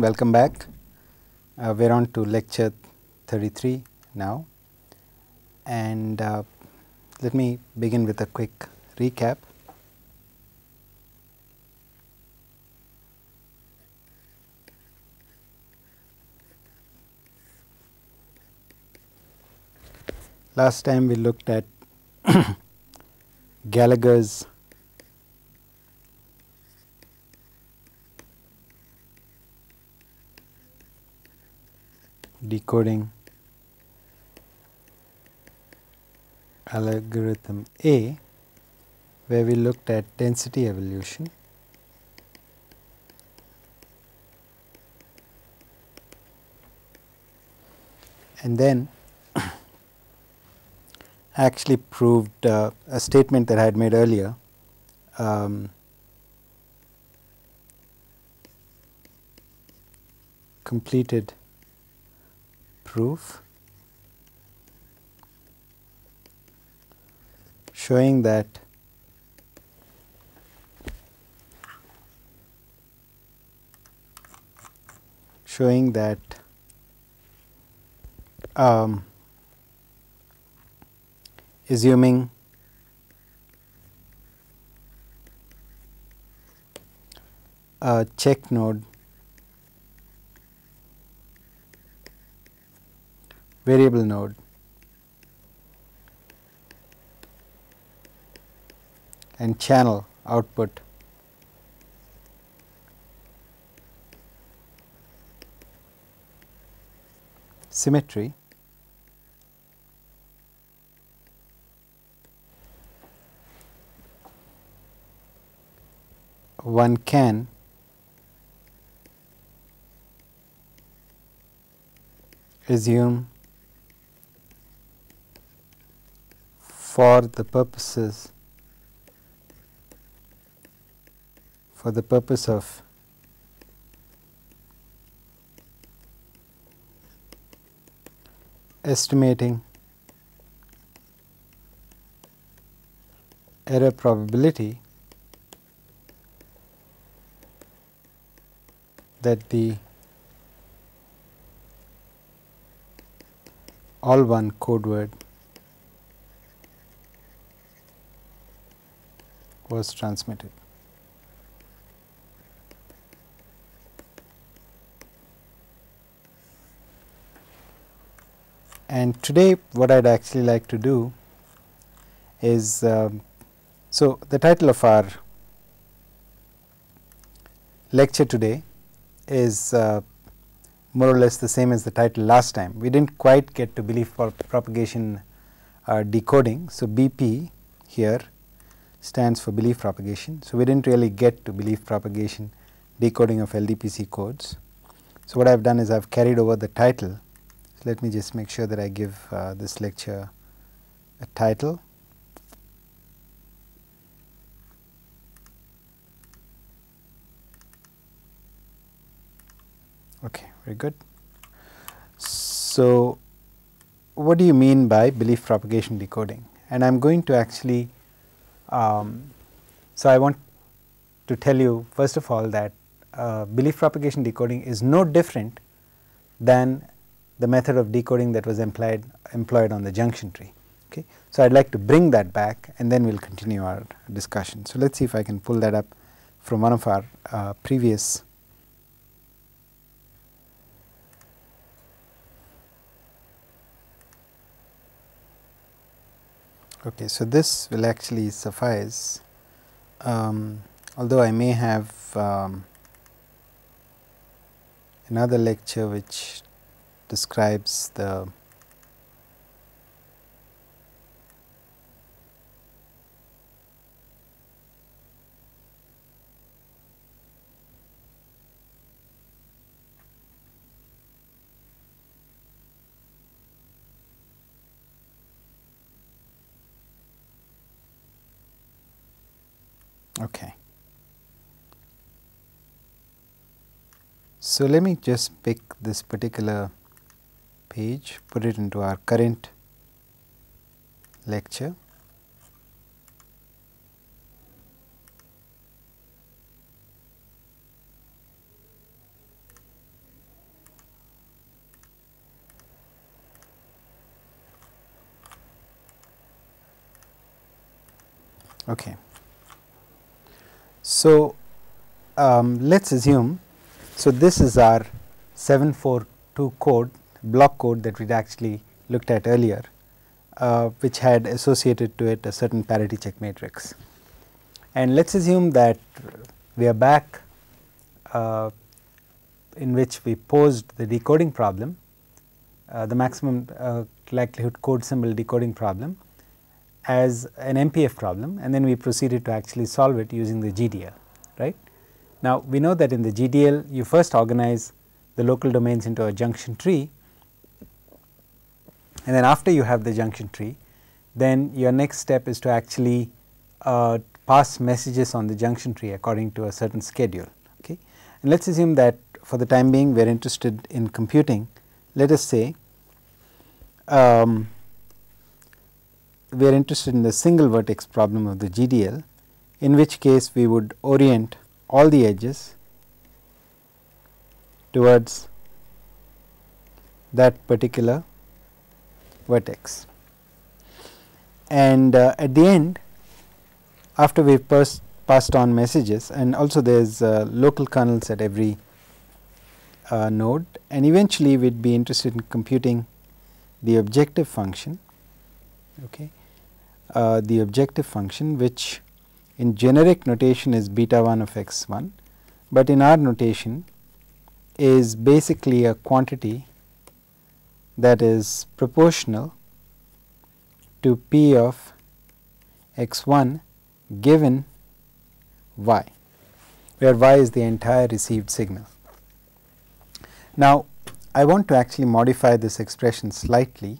welcome back. We are on to lecture 33 now, and let me begin with a quick recap. Last time we looked at Gallagher's decoding algorithm A, where we looked at density evolution, and then actually proved a statement that I had made earlier, completed proof showing that assuming a check node variable node and channel output symmetry, one can assume for the purpose of estimating error probability that the all one code word was transmitted. And today what I would actually like to do is, so the title of our lecture today is more or less the same as the title last time. We did not quite get to belief propagation decoding. So, BP here stands for belief propagation. So, we did not really get to belief propagation decoding of LDPC codes. So, what I have done is I have carried over the title. So, let me just make sure that I give this lecture a title. Okay, very good. So, what do you mean by belief propagation decoding? And I am going to actually, so I want to tell you first of all that belief propagation decoding is no different than the method of decoding that was employed on the junction tree. Okay. So, I would like to bring that back and then we will continue our discussion. So, let us see if I can pull that up from one of our previous . Okay, so this will actually suffice, although I may have another lecture which describes the okay. So, let me just pick this particular page, put it into our current lecture. Okay. So, let us assume, so this is our 742 code, block code that we had actually looked at earlier, which had associated to it a certain parity check matrix. And let us assume that we are back in which we posed the decoding problem, the maximum likelihood code symbol decoding problem, as an MPF problem, and then we proceeded to actually solve it using the GDL, right. Now, we know that in the GDL you first organize the local domains into a junction tree, and then after you have the junction tree, then your next step is to actually pass messages on the junction tree according to a certain schedule. Okay. And let us assume that for the time being we are interested in computing, let us say we are interested in the single vertex problem of the GDL, in which case we would orient all the edges towards that particular vertex. And at the end, after we have passed on messages, and also there is local kernels at every node, and eventually we would be interested in computing the objective function. Okay. The objective function, which in generic notation is beta 1 of x 1, but in our notation is basically a quantity that is proportional to p of x 1 given y, where y is the entire received signal. Now, I want to actually modify this expression slightly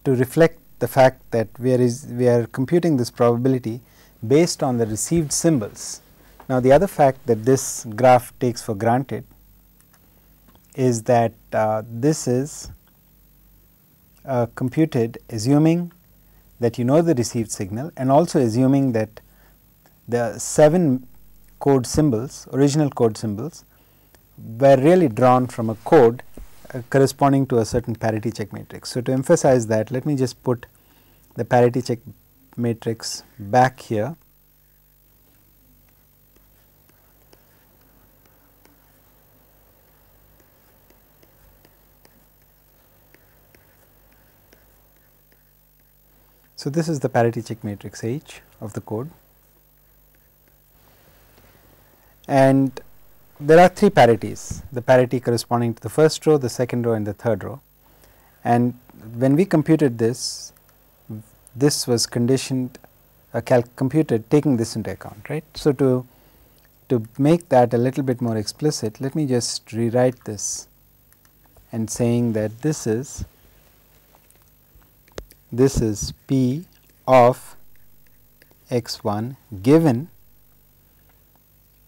to reflect the fact that we are computing this probability based on the received symbols. Now, the other fact that this graph takes for granted is that this is computed assuming that you know the received signal, and also assuming that the 7 code symbols, original code symbols, were really drawn from a code corresponding to a certain parity check matrix. So, to emphasize that, let me just put the parity check matrix back here. So, this is the parity check matrix H of the code, and there are 3 parities, the parity corresponding to the first row, the second row and the third row. And when we computed this, this was conditioned computed taking this into account, right. So, to make that a little bit more explicit, let me just rewrite this and saying that this is p of x 1 given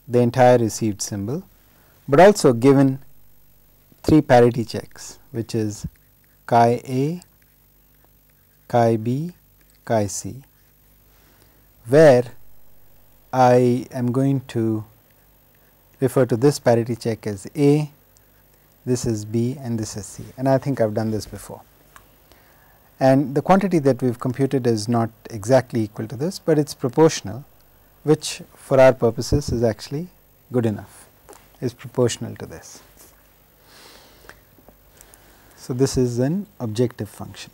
the entire received symbol, but also given 3 parity checks, which is chi A, chi B, chi C, where I am going to refer to this parity check as A, this is B and this is C, and I think I have done this before. And the quantity that we have computed is not exactly equal to this, but it is proportional, which for our purposes is actually good enough, is proportional to this. So, this is an objective function.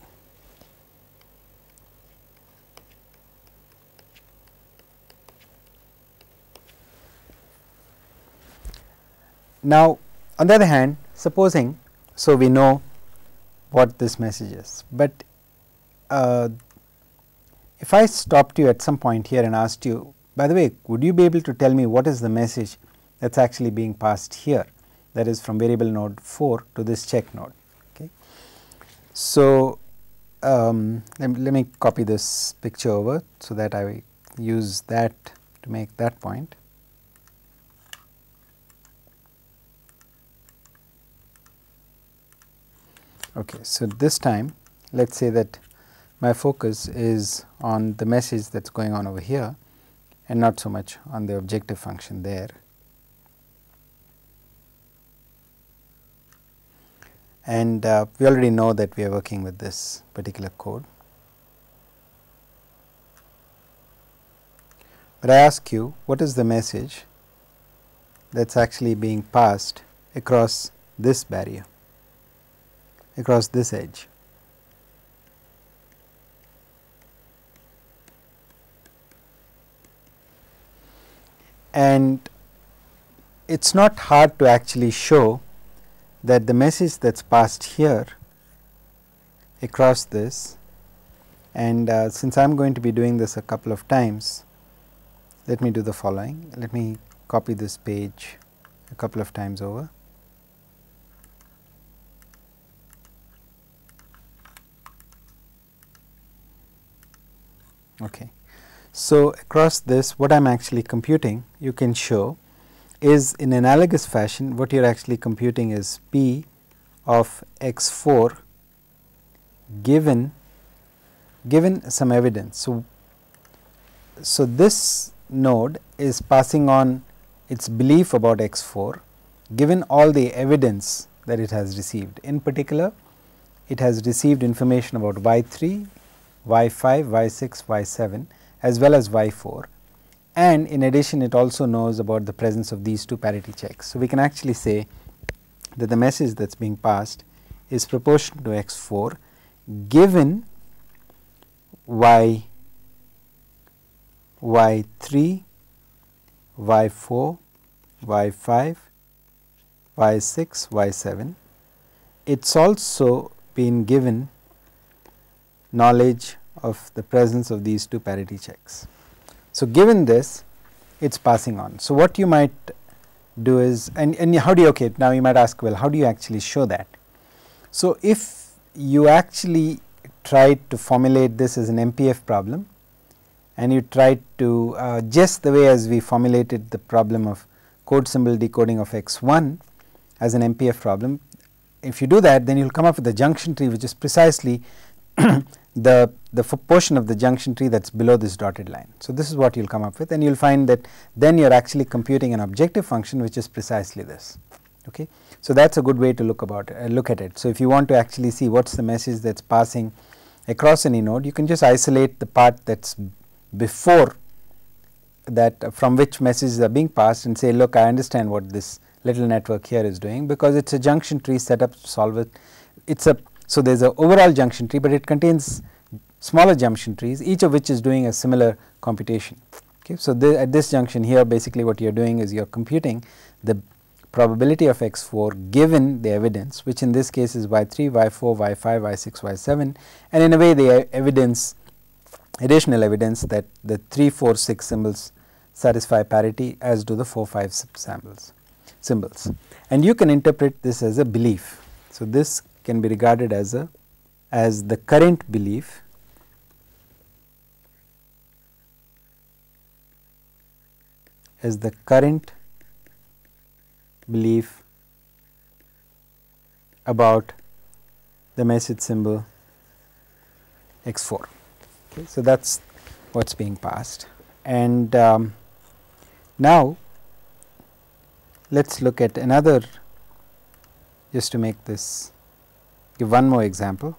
Now, on the other hand, supposing, so we know what this message is, but if I stopped you at some point here and asked you, by the way, would you be able to tell me what is the message that is actually being passed here, that is from variable node 4 to this check node. Okay. So, let me copy this picture over, so that I use that to make that point. Okay. So, this time let us say that my focus is on the message that is going on over here and not so much on the objective function there. And we already know that we are working with this particular code. but I ask you, what is the message that's actually being passed across this barrier, across this edge? And it's not hard to actually show that the message that's passed here across this, and since I am going to be doing this a couple of times, let me do the following. Let me copy this page a couple of times over. Okay. So, across this, what I am actually computing, you can show, is in analogous fashion what you are actually computing is P of x 4 given some evidence. So, this node is passing on its belief about x 4 given all the evidence that it has received. In particular, it has received information about y 3, y 5, y 6, y 7 as well as y 4, and in addition it also knows about the presence of these two parity checks. So, we can actually say that the message that is being passed is proportional to x 4 given y 3, y 4, y 5, y 6, y 7. It is also been given knowledge of the presence of these two parity checks. So, given this, it is passing on. So, what you might do is, and how do you, okay, now you might ask, well, how do you actually show that? So, if you actually try to formulate this as an MPF problem, and you try to just the way as we formulated the problem of code symbol decoding of x1 as an MPF problem, if you do that, then you will come up with a junction tree which is precisely the portion of the junction tree that is below this dotted line. So, this is what you will come up with, and you will find that then you are actually computing an objective function which is precisely this. Okay. So, that is a good way to look at it. So, if you want to actually see what is the message that is passing across any node, you can just isolate the part that is before that from which messages are being passed and say, look, I understand what this little network here is doing, because it is a junction tree set up to solve it. So, there is an overall junction tree, but it contains smaller junction trees, each of which is doing a similar computation. Okay. So, at this junction here, basically what you are doing is you are computing the probability of x 4 given the evidence, which in this case is y 3, y 4, y 5, y 6, y 7, and in a way the evidence, additional evidence that the 3, 4, 6 symbols satisfy parity, as do the 4, 5 symbols. And you can interpret this as a belief. So, this can be regarded as the current belief about the message symbol x 4. Okay. So, that is what is being passed. And now, let us look at another, just to make this, give one more example.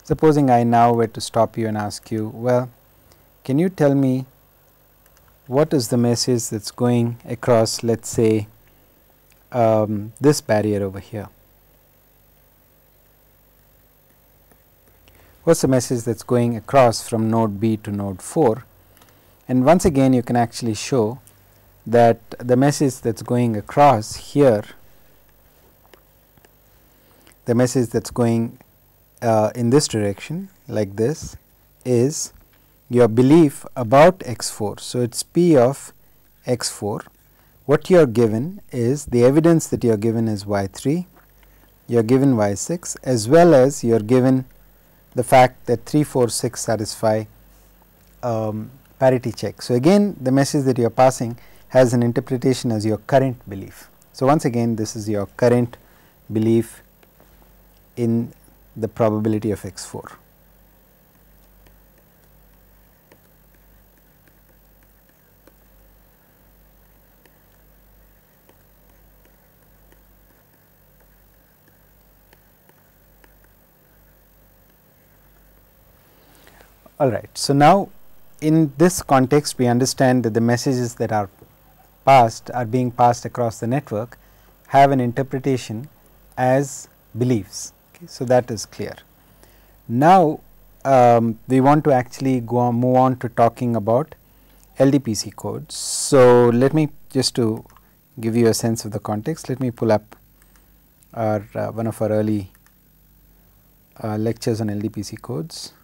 Supposing I now were to stop you and ask you, well, can you tell me what is the message that is going across, let us say, this barrier over here? What is the message that is going across from node B to node 4? And once again, you can actually show that the message that is going across here, the message that is going in this direction like this, is your belief about x 4. So, it is P of x 4. What you are given is the evidence that you are given is y 3, you are given y 6, as well as you are given the fact that 3, 4, 6 satisfy parity check. So, again the message that you are passing has an interpretation as your current belief. So, once again this is your current belief in the probability of x 4. All right. So, now in this context we understand that the messages that are passed are being passed across the network have an interpretation as beliefs. Okay. So, that is clear. Now, we want to actually move on to talking about LDPC codes. So, let me just to give you a sense of the context, let me pull up our one of our early lectures on LDPC codes.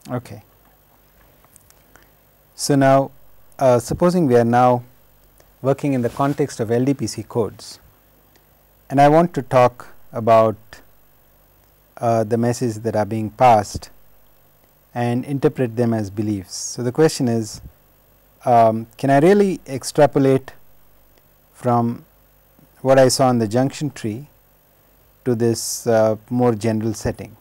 Okay. So, now supposing we are now working in the context of LDPC codes, and I want to talk about the messages that are being passed and interpret them as beliefs. So, the question is, can I really extrapolate from what I saw in the junction tree to this more general setting,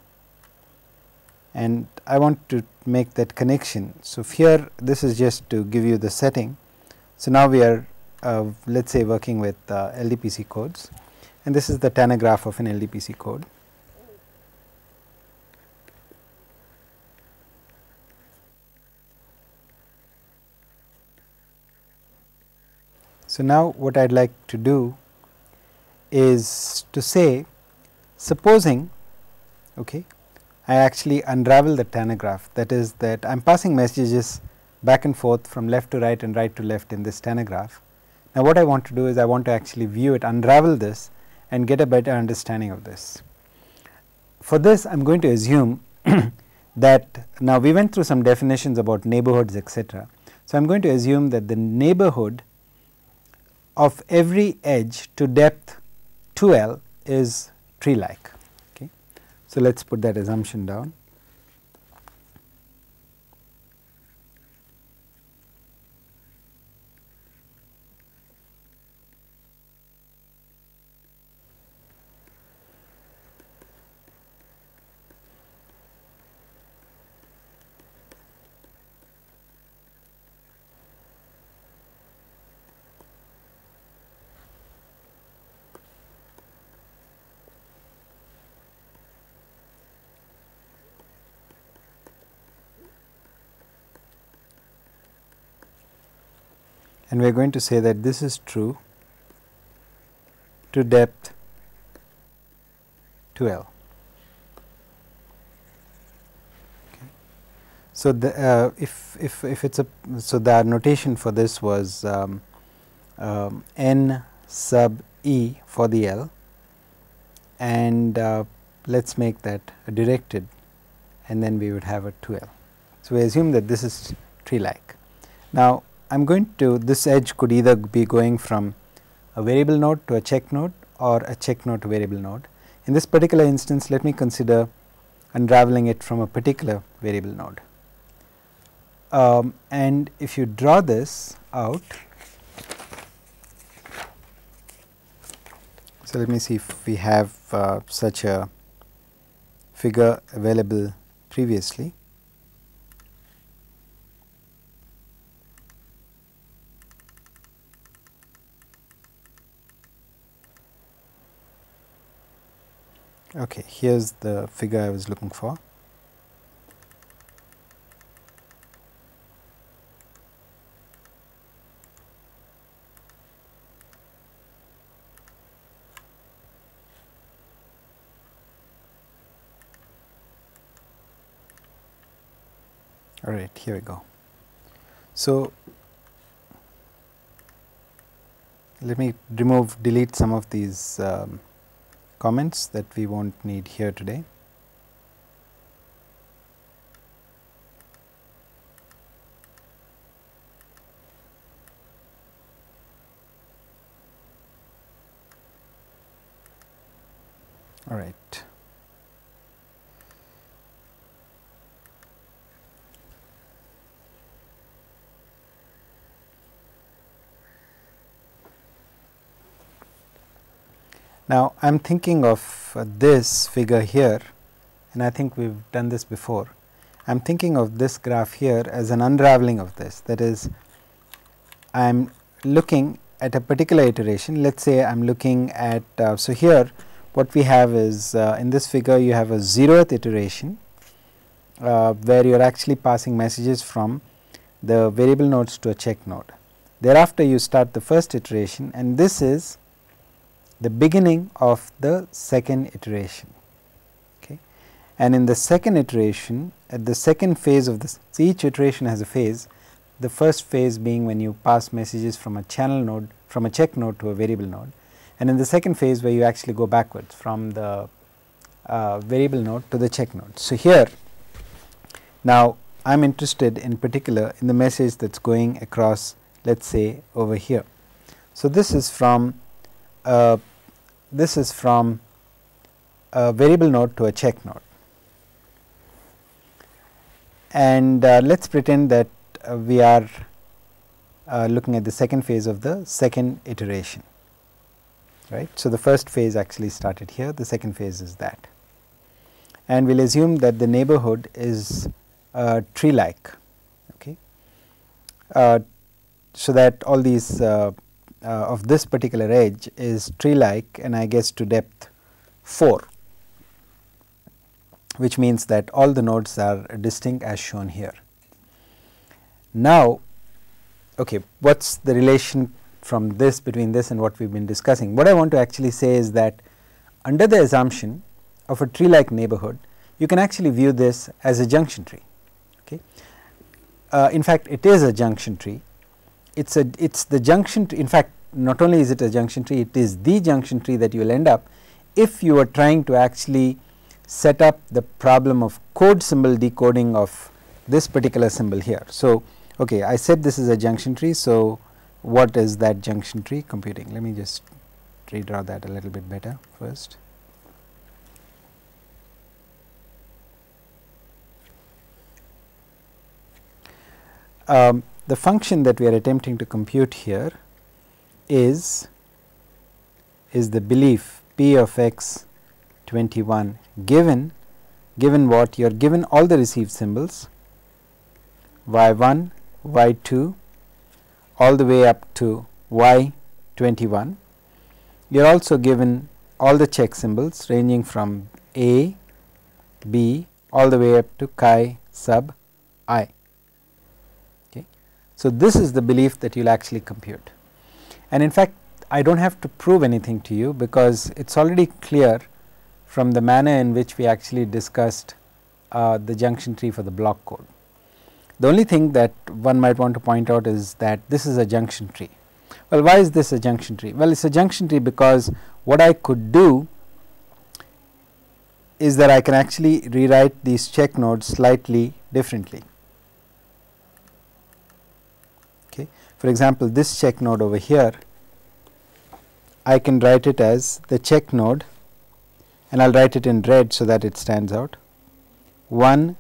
and I want to make that connection. So, here this is just to give you the setting. So, now we are let us say working with LDPC codes, and this is the tanagraph of an LDPC code. So, now what I would like to do is to say, supposing okay, I actually unravel the tanagraph, that is that I am passing messages back and forth from left to right and right to left in this tanagraph. Now, what I want to do is I want to actually view it, unravel this and get a better understanding of this. For this I am going to assume that now we went through some definitions about neighborhoods, etc. So, I am going to assume that the neighborhood of every edge to depth 2L is tree like. Okay. So, let us put that assumption down. And we are going to say that this is true to depth 2L. Okay. So, the if it is a, so the notation for this was n sub e for the L, and let us make that a directed, and then we would have a 2L. So, we assume that this is tree like. Now, I am going to, this edge could either be going from a variable node to a check node or a check node to variable node. In this particular instance, let me consider unraveling it from a particular variable node. And if you draw this out, so let me see if we have such a figure available previously. Okay, here is the figure I was looking for. All right, here we go. So, let me delete some of these comments that we won't need here today. All right. Now, I am thinking of this figure here, and I think we have done this before. I am thinking of this graph here as an unraveling of this. That is, I am looking at a particular iteration. Let us say I am looking at, so here what we have is in this figure you have a 0th iteration where you are actually passing messages from the variable nodes to a check node. Thereafter you start the first iteration, and this is the beginning of the second iteration. Okay. And in the second iteration, at the second phase of this, so each iteration has a phase, the first phase being when you pass messages from a channel node, from a check node to a variable node, and in the second phase where you actually go backwards from the variable node to the check node. So, here now I am interested in particular in the message that is going across, let us say over here. So, this is from a variable node to a check node, and let us pretend that we are looking at the second phase of the second iteration, right. So, the first phase actually started here, the second phase is that, and we will assume that the neighborhood is tree like, okay. So that all these of this particular edge is tree like, and I guess to depth 4, which means that all the nodes are distinct as shown here. Now, okay, what is the relation from this between this and what we have been discussing? What I want to actually say is that under the assumption of a tree like neighborhood, you can actually view this as a junction tree. Okay. In fact, it is a junction tree. It's the junction tree. In fact, not only is it a junction tree, it is the junction tree that you will end up if you are trying to actually set up the problem of code symbol decoding of this particular symbol here. So, okay, I said this is a junction tree. So, what is that junction tree computing? Let me just redraw that a little bit better first. The function that we are attempting to compute here is the belief p of x 21 given what? You are given all the received symbols y1, y2 all the way up to y21. You are also given all the check symbols ranging from a, b all the way up to chi sub I. Okay. So, this is the belief that you will actually compute, and in fact, I do not have to prove anything to you because it is already clear from the manner in which we actually discussed the junction tree for the block code. The only thing that one might want to point out is that this is a junction tree. Well, why is this a junction tree? Well, it is a junction tree because what I could do is that I can actually rewrite these check nodes slightly differently. Okay. For example, this check node over here, I can write it as the check node, and I will write it in red so that it stands out, 1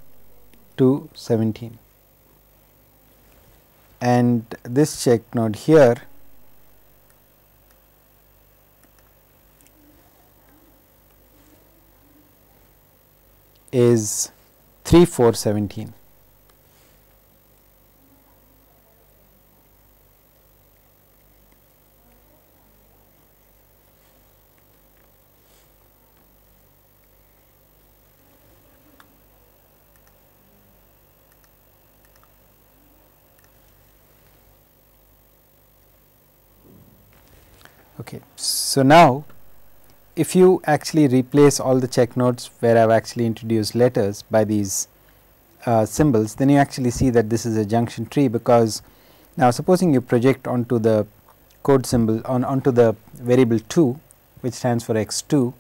to 17, and this check node here is 3, 4, 17. Okay. So, now if you actually replace all the check nodes where I have actually introduced letters by these symbols, then you actually see that this is a junction tree, because now supposing you project onto the code symbol onto the variable 2, which stands for x2,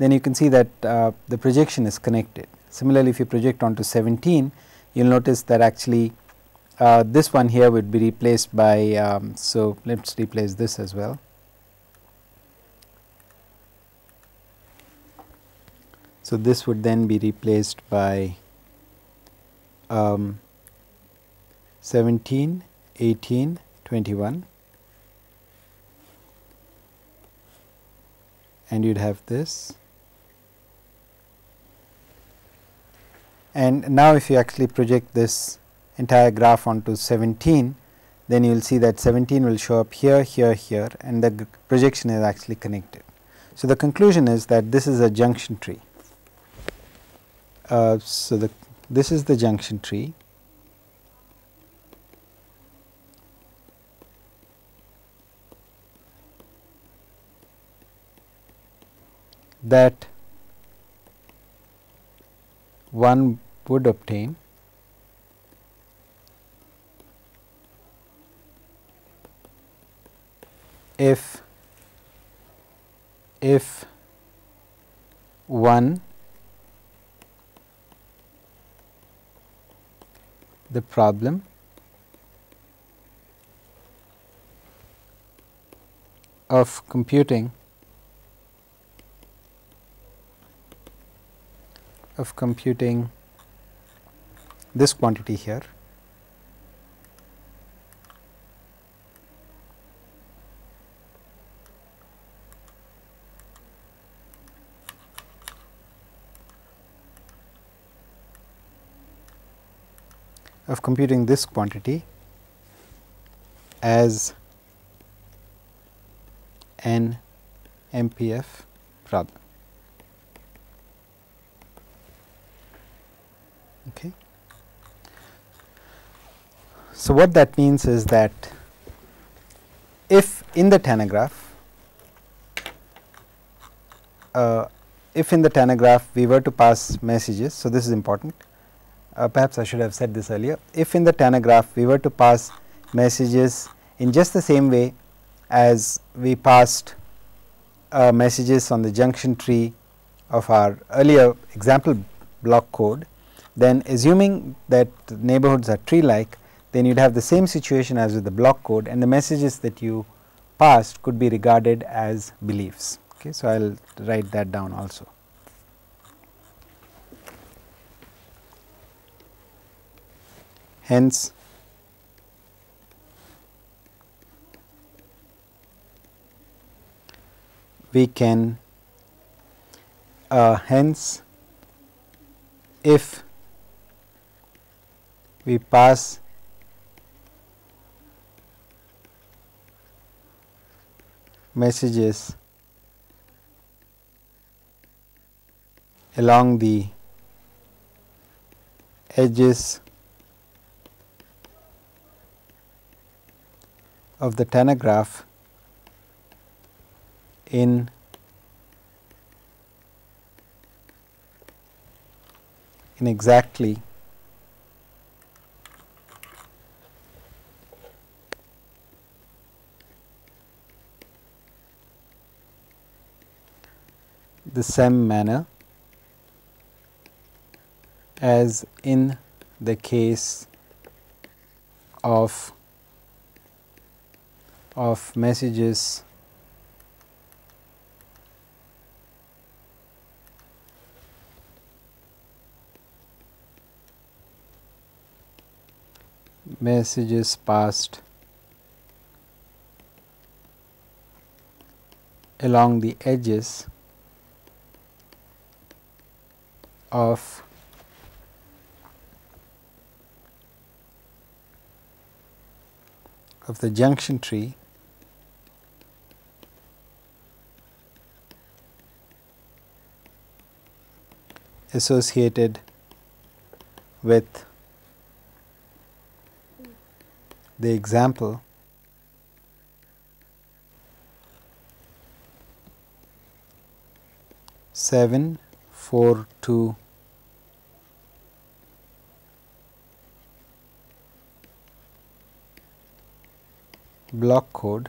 then you can see that the projection is connected. Similarly, if you project onto 17, you will notice that actually this one here would be replaced by, so let us replace this as well. So, this would then be replaced by 17, 18, 21, and you would have this. And now, if you actually project this entire graph onto 17, then you will see that 17 will show up here, here, here, and the projection is actually connected. So, the conclusion is that this is a junction tree. This is the junction tree, that one would obtain if one the problem of computing this quantity here as an MPF problem. Okay. So, what that means is that if in the tanagraph we were to pass messages, so this is important, perhaps I should have said this earlier. If in the tanagraph we were to pass messages in just the same way as we passed messages on the junction tree of our earlier example block code, then assuming that the neighborhoods are tree like, then you would have the same situation as with the block code, and the messages that you passed could be regarded as beliefs. Okay, so, I will write that down also. Hence, we can hence if we pass messages along the edges of the tanagraph in exactly the same manner as in the case of messages passed along the edges of the junction tree associated with the example seven 4 2 block code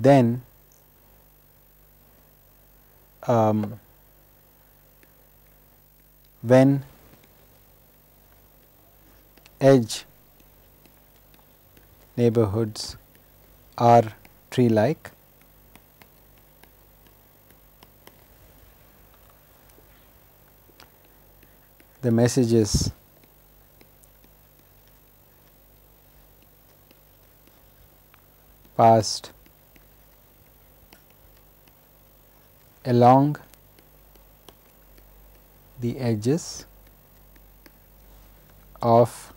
then when edge neighborhoods are tree like, the messages passed along the edges of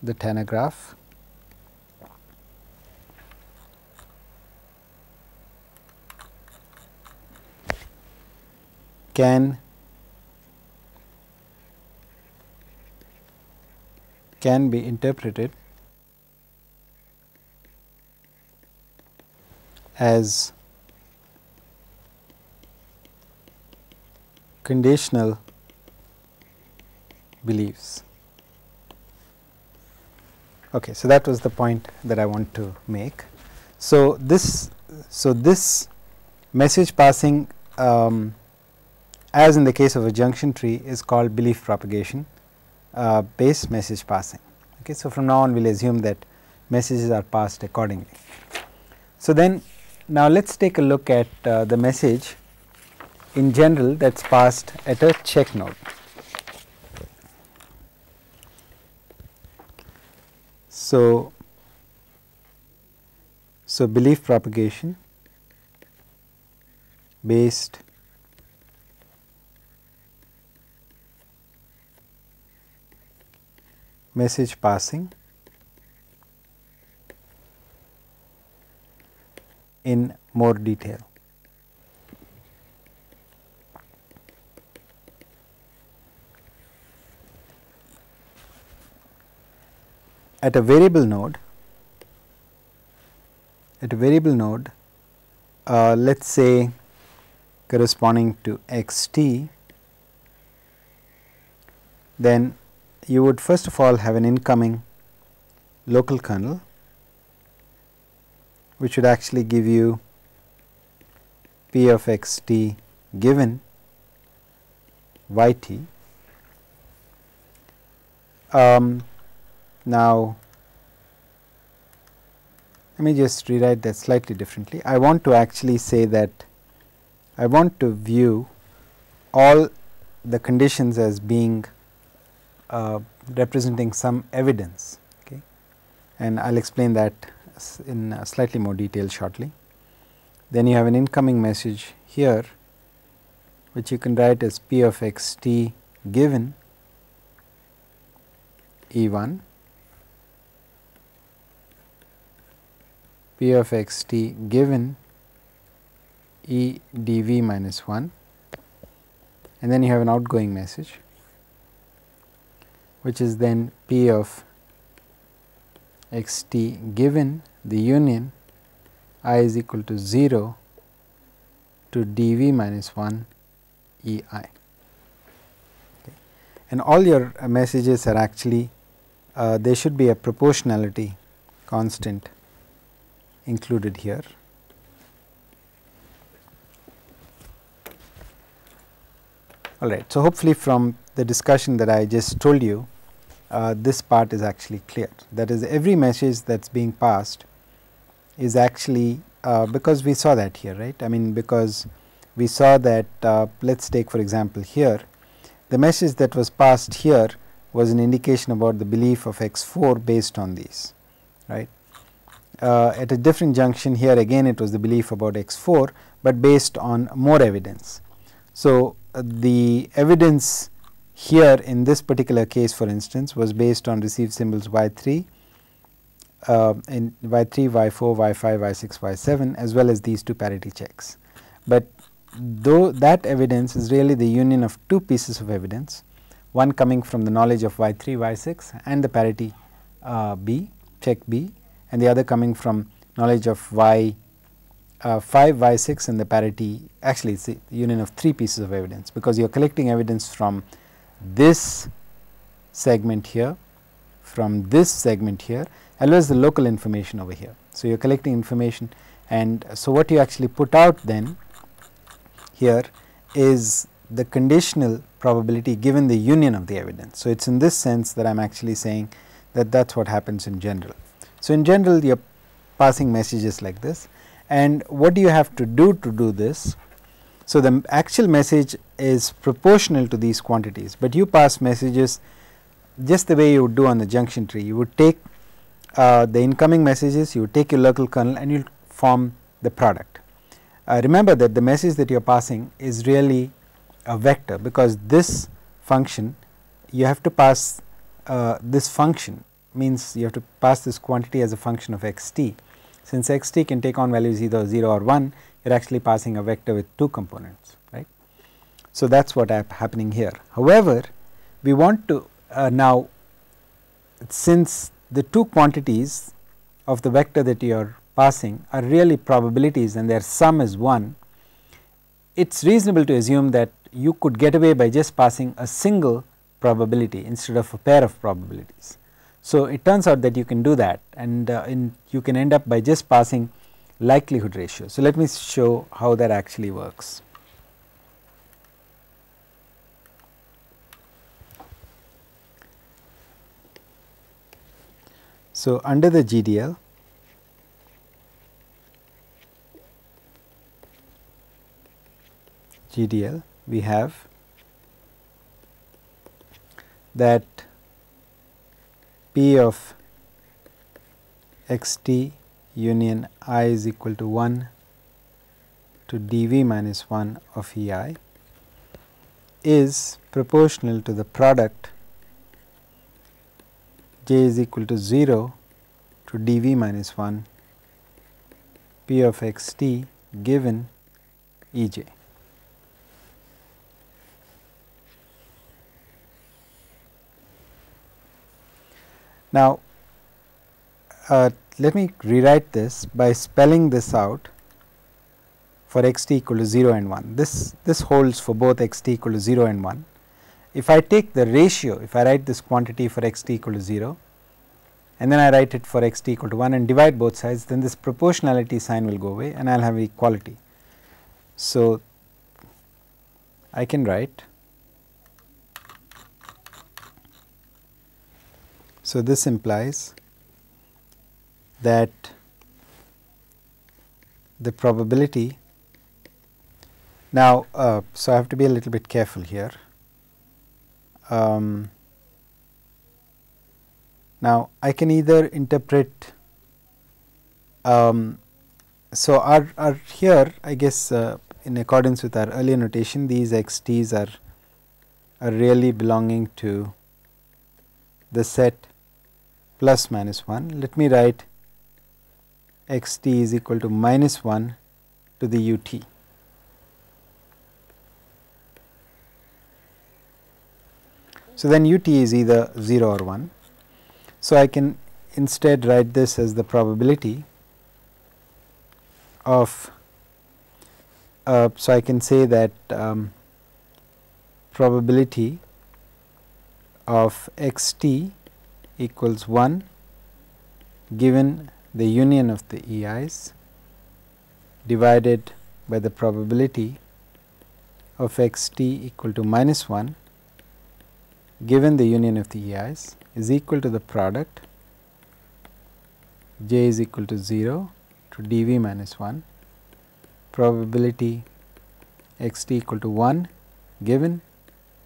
the tanagraph can be interpreted as conditional beliefs. Okay, so that was the point that I want to make. So this message passing, as in the case of a junction tree, is called belief propagation based message passing. Okay, so from now on we will assume that messages are passed accordingly. So then now let us take a look at the message in general that is passed at a check node. So belief propagation based message passing in more detail. At a variable node, let us say corresponding to xt, then you would first of all have an incoming local kernel, which would actually give you p of xt given yt. Now, let me just rewrite that slightly differently. I want to actually say that I want to view all the conditions as being representing some evidence, okay, and I will explain that in slightly more detail shortly. Then you have an incoming message here, which you can write as p of xt given E1, p of xt given E dv minus 1, and then you have an outgoing message, which is then p of xt given the union I is equal to 0 to dv minus 1 E I. Okay. And all your messages are actually there should be a proportionality constant included here. All right. So, hopefully from the discussion that I just told you, this part is actually clear. That is, every message that is being passed is actually because we saw that here, right. I mean, because we saw that let us take for example here, the message that was passed here was an indication about the belief of x4 based on these, right. At a different junction here again it was the belief about x4, but based on more evidence. So, the evidence here in this particular case, for instance, was based on received symbols y3, in y3, y4, y5, y6, y7, as well as these two parity checks. But though that evidence is really the union of two pieces of evidence, one coming from the knowledge of y3, y6 and the parity B, check B, and the other coming from knowledge of y5, y6 and the parity, actually it is the union of three pieces of evidence, because you are collecting evidence from this segment here, from this segment here, L is the local information over here. So, you are collecting information, and so what you actually put out then here is the conditional probability given the union of the evidence. So, it is in this sense that I am actually saying that that is what happens in general. So, in general you are passing messages like this, and what do you have to do this? So, the actual message is proportional to these quantities, but you pass messages just the way you would do on the junction tree. You would take the incoming messages, you would take your local kernel and you will form the product. Remember that the message that you are passing is really a vector, because this function you have to pass this function means you have to pass this quantity as a function of x t. Since x t can take on values either 0 or 1, you are actually passing a vector with 2 components, right. So, that is what is happening here. However, we want to now, since the 2 quantities of the vector that you are passing are really probabilities and their sum is 1, it is reasonable to assume that you could get away by just passing a single probability instead of a pair of probabilities. So, it turns out that you can do that, and you can end up by just passing likelihood ratio. So, let me show how that actually works. So, under the GDL, we have that P of x t union I is equal to 1 to dV minus 1 of E I is proportional to the product j is equal to 0 to dV minus 1 P of x t given E j. Now, let me rewrite this by spelling this out for x t equal to 0 and 1. This holds for both x t equal to 0 and 1. If I take the ratio, if I write this quantity for x t equal to 0 and then I write it for x t equal to 1 and divide both sides, then this proportionality sign will go away and I will have equality. So, I can write, so this implies that the probability, now so I have to be a little bit careful here. Now, I can either interpret, so our here I guess in accordance with our earlier notation, these x t's are really belonging to the set plus minus 1. Let me write x t is equal to minus 1 to the u t. So, then u t is either 0 or 1. So, I can instead write this as the probability of, so I can say that probability of x t equals 1 given the union of the E i's divided by the probability of x t equal to minus 1 given the union of the E i's is equal to the product j is equal to 0 to dV minus 1 probability x t equal to 1 given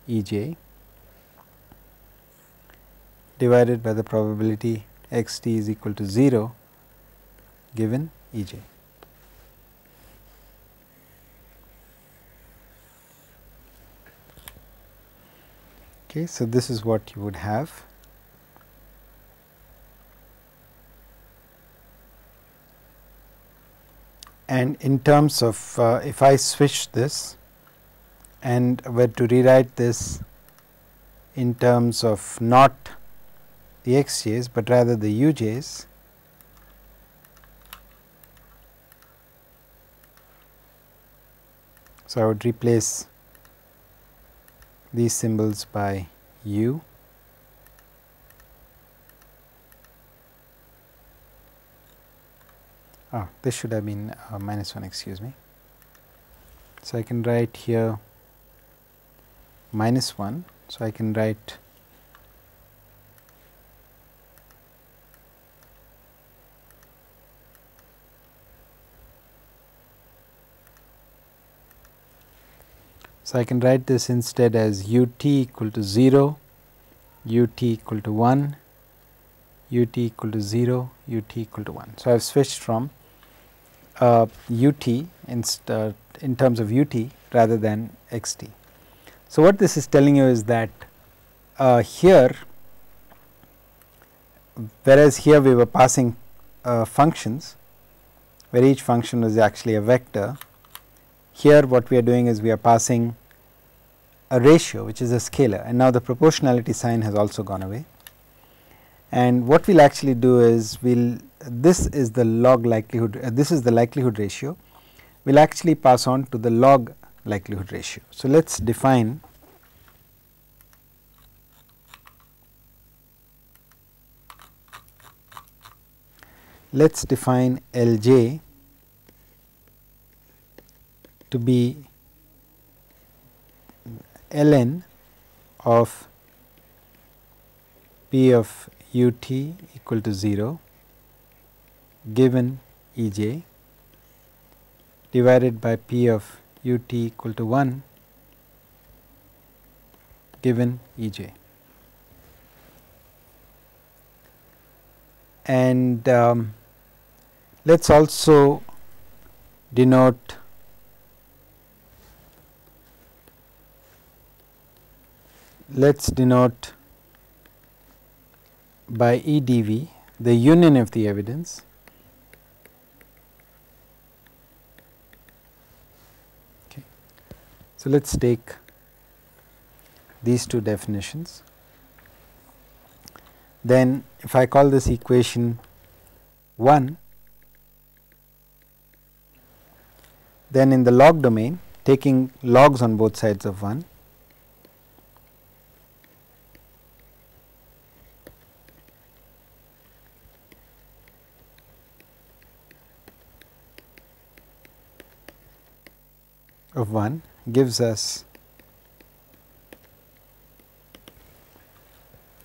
E j divided by the probability x t is equal to 0 given E j. Okay, so this is what you would have. And in terms of if I switch this and were to rewrite this in terms of not the x j's, but rather the u j's, so I would replace these symbols by u this should have been minus 1, excuse me. So, I can write here minus 1. So, I can write this instead as u t equal to 0, u t equal to 1, u t equal to 0, u t equal to 1. So, I have switched from u t in terms of u t rather than x t. So, what this is telling you is that here, whereas here we were passing functions where each function was actually a vector, here what we are doing is we are passing a ratio which is a scalar, and now the proportionality sign has also gone away. And what we will actually do is this is the log likelihood, this is the likelihood ratio, we will actually pass on to the log likelihood ratio. So, let us define Lj to be ln of p of u t equal to 0 given E j divided by p of u t equal to 1 given E j. And let us also denote by E d v the union of the evidence okay. So, let us take these two definitions. Then if I call this equation 1, then in the log domain, taking logs on both sides of 1, gives us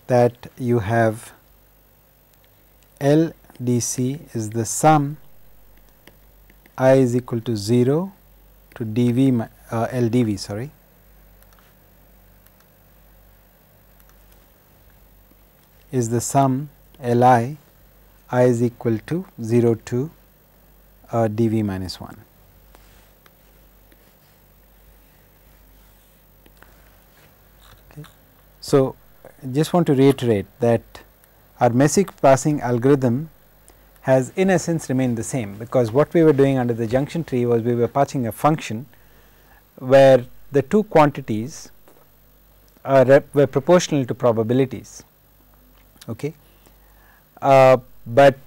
that you have L d c is the sum I is equal to 0 to dv L dv, sorry, is the sum L I is equal to 0 to dv minus 1. Okay. So, I just want to reiterate that our Messick passing algorithm has in essence remained the same, because what we were doing under the junction tree was we were passing a function where the two quantities were proportional to probabilities. Okay. But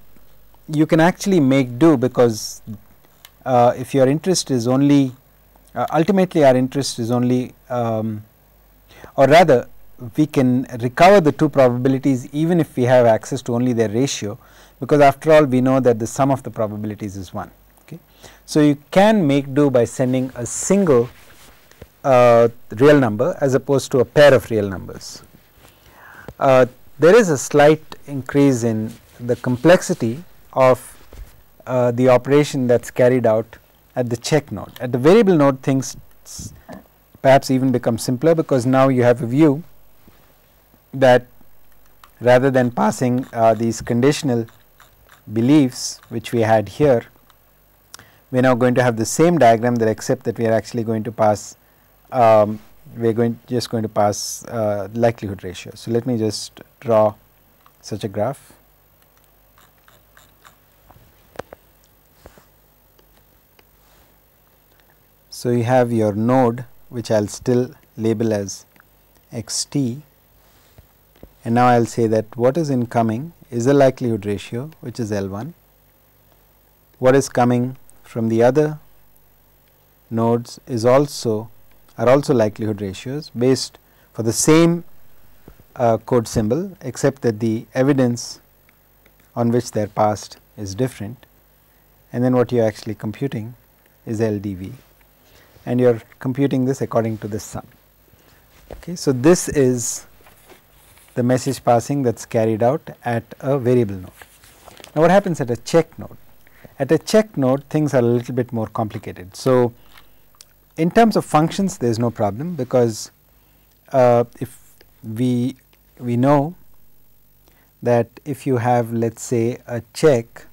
you can actually make do, because if your interest is only ultimately our interest is only or rather we can recover the two probabilities even if we have access to only their ratio, because after all we know that the sum of the probabilities is 1. Okay. So, you can make do by sending a single real number as opposed to a pair of real numbers. There is a slight increase in the complexity of the operation that is carried out at the check node. At the variable node, things perhaps even become simpler, because now you have a view that rather than passing these conditional beliefs which we had here, we are now going to have the same diagram, that except that we are actually going to pass we are just going to pass likelihood ratio. So, let me just draw such a graph. So, you have your node which I will still label as x t, and now I will say that what is incoming is a likelihood ratio which is L 1, what is coming from the other nodes is also likelihood ratios based for the same code symbol, except that the evidence on which they are passed is different, and then what you are actually computing is LDV, and you are computing this according to this sum. Okay. So, this is the message passing that is carried out at a variable node. Now, what happens at a check node? At a check node, things are a little bit more complicated. So, in terms of functions, there is no problem, because if we know that if you have, let us say, a check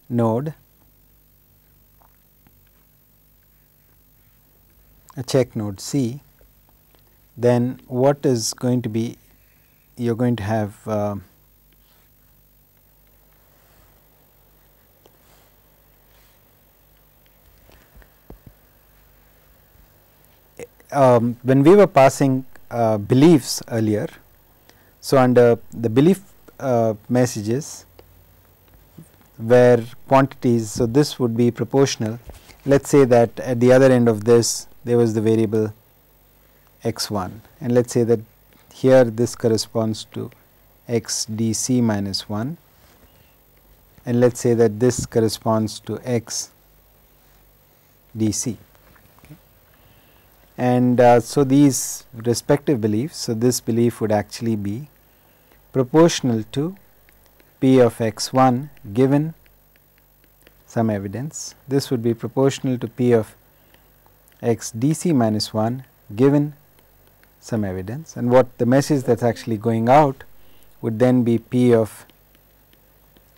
node, C, then what is going to be, you are going to have when we were passing beliefs earlier. So, under the belief messages where quantities, so this would be proportional. Let us say that at the other end of this there was the variable x1, and let us say that here this corresponds to x dc minus 1, and let us say that this corresponds to x dc. And so, these respective beliefs, so this belief would actually be proportional to p of x1 given some evidence. This would be proportional to p of x dc minus 1 given some evidence, and what the message that is actually going out would then be p of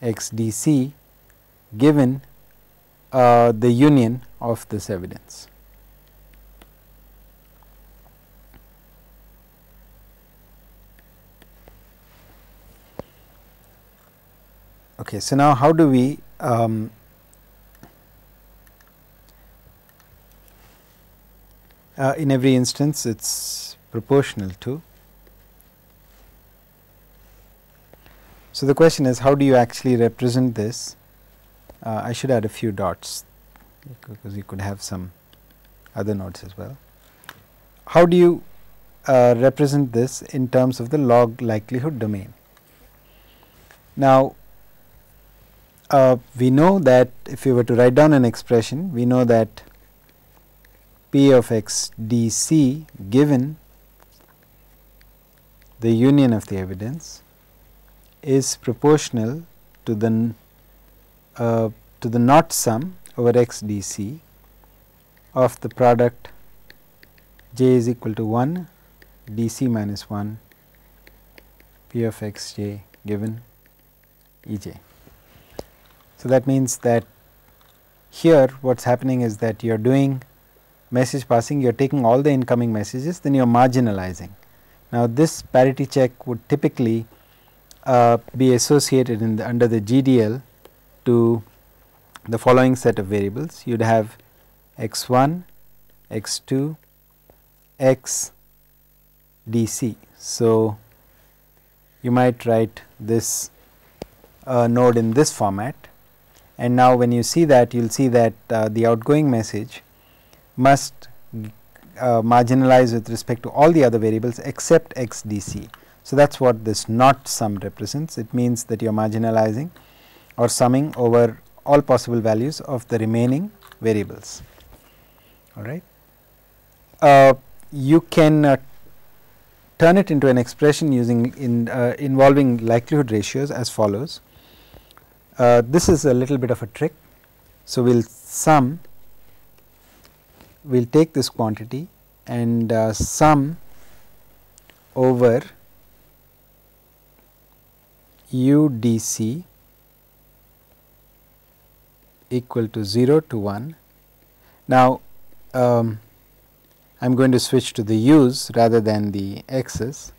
x dc given the union of this evidence. Okay, so now how do we in every instance it is proportional to. So, the question is, how do you actually represent this? I should add a few dots, because you could have some other nodes as well. How do you represent this in terms of the log likelihood domain? Now, we know that if we were to write down an expression, we know that p of x dc given the union of the evidence is proportional to the not sum over x dc of the product j is equal to 1 dc minus 1 p of x j given E j. So, that means that here what is happening is that you are doing message passing, you are taking all the incoming messages, then you are marginalizing. Now, this parity check would typically be associated in the under the GDL to the following set of variables. You would have x1, x2, x dc. So, you might write this node in this format, and now when you see that, you will see that the outgoing message must marginalize with respect to all the other variables except x dc. So, that is what this not sum represents. It means that you are marginalizing or summing over all possible values of the remaining variables. All right. You can turn it into an expression using involving likelihood ratios as follows. This is a little bit of a trick. So, we will sum, we will take this quantity and sum over u dc equal to 0 to 1. Now, I am going to switch to the u's rather than the x's.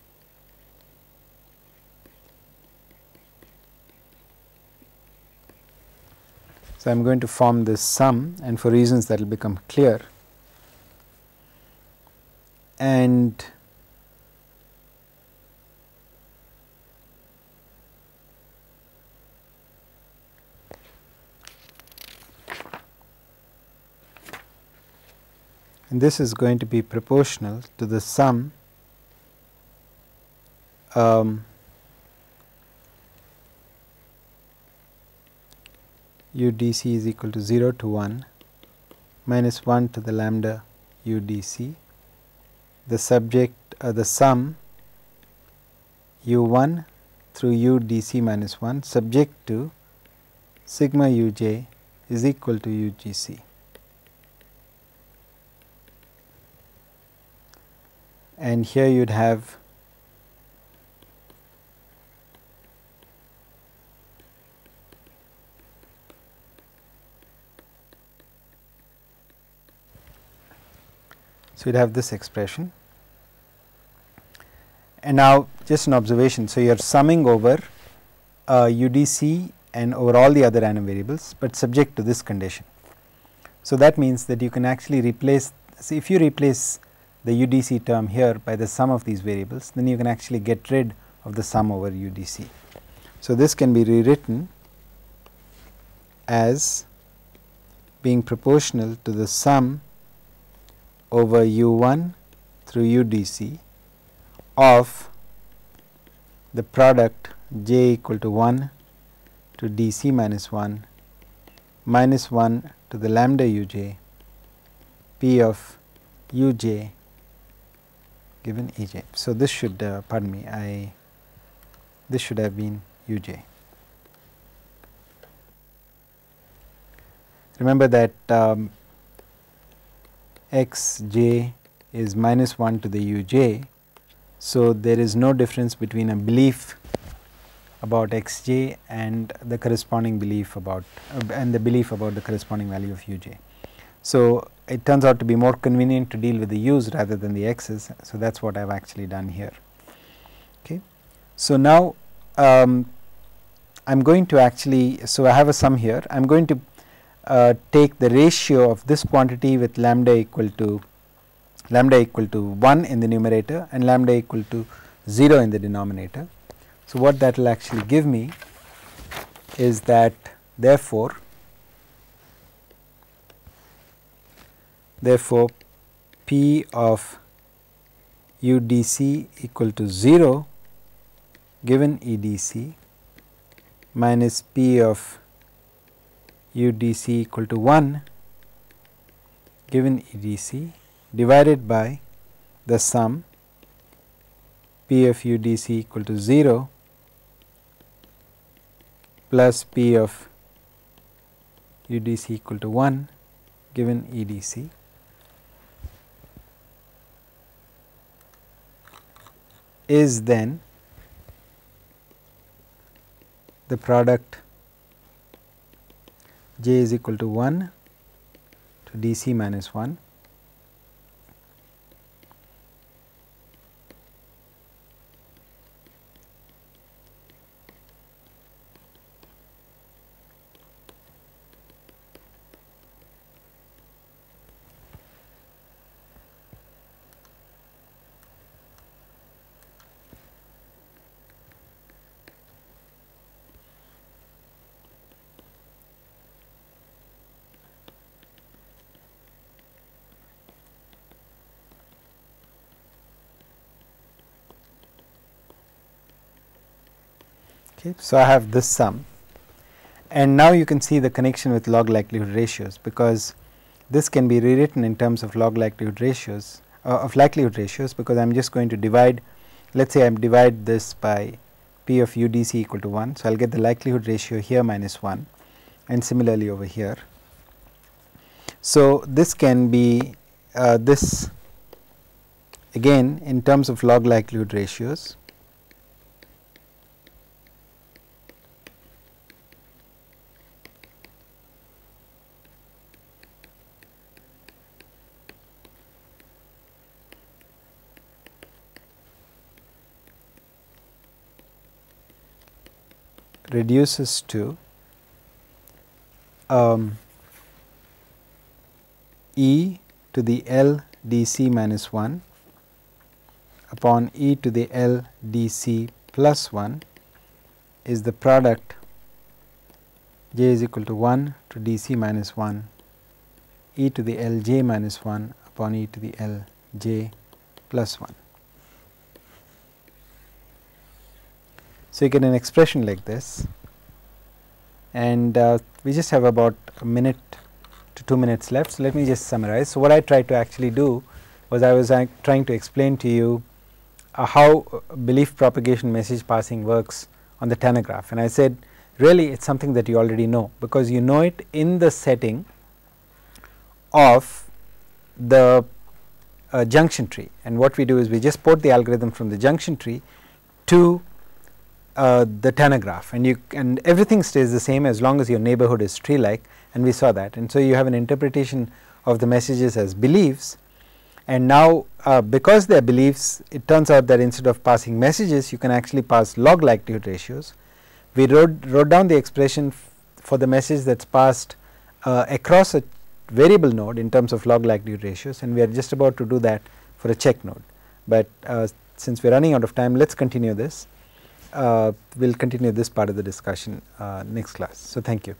So, I am going to form this sum, and for reasons that will become clear, and this is going to be proportional to the sum u dc is equal to 0 to 1 minus 1 to the lambda u dc. The the sum u1 through u dc minus 1 subject to sigma uj is equal to ugc. And here you would have so you would have this expression. And now just an observation. So, you are summing over UDC and over all the other random variables, but subject to this condition. So, that means that you can actually replace, see if you replace the UDC term here by the sum of these variables, then you can actually get rid of the sum over UDC. So, this can be rewritten as being proportional to the sum over U1 through UDC of the product j equal to 1 to dc minus 1 minus 1 to the lambda uj p of uj given ej. So, this should pardon me, this should have been uj. Remember that xj is minus 1 to the uj. So, there is no difference between a belief about xj and the corresponding belief about and the belief about the corresponding value of uj. So, it turns out to be more convenient to deal with the u's rather than the x's. So, that is what I have actually done here. Okay. So, now I am going to actually, so I have a sum here. I am going to take the ratio of this quantity with lambda equal to 1 in the numerator and lambda equal to 0 in the denominator. So, what that will actually give me is that therefore P of UDC equal to 0 given EDC minus P of UDC equal to 1 given EDC divided by the sum P of UDC equal to 0 plus P of UDC equal to 1 given EDC is then the product j is equal to 1 to dc minus 1 Okay. So, I have this sum, and now you can see the connection with log likelihood ratios, because this can be rewritten in terms of log likelihood ratios because I am just going to divide, let us say I divide this by P of UDC equal to 1. So, I will get the likelihood ratio here minus 1 and similarly over here. So, this can be this again in terms of log likelihood ratios. Reduces to e to the L dc minus 1 upon e to the L dc plus 1 is the product j is equal to 1 to dc minus 1 e to the L j minus 1 upon e to the L j plus 1. So, you get an expression like this, and we just have about a minute to 2 minutes left. So, let me just summarize. So, what I tried to actually do was I was trying to explain to you how belief propagation message passing works on the tanagraph, and I said really it is something that you already know, because you know it in the setting of the junction tree, and what we do is we just port the algorithm from the junction tree to the tanagraph, and everything stays the same as long as your neighborhood is tree like, and we saw that. And so, you have an interpretation of the messages as beliefs, and now because they are beliefs, it turns out that instead of passing messages you can actually pass log likelihood ratios. We wrote down the expression for the message that is passed across a variable node in terms of log likelihood ratios, and we are just about to do that for a check node. But since we are running out of time, let us continue this. We will continue this part of the discussion next class. So, thank you.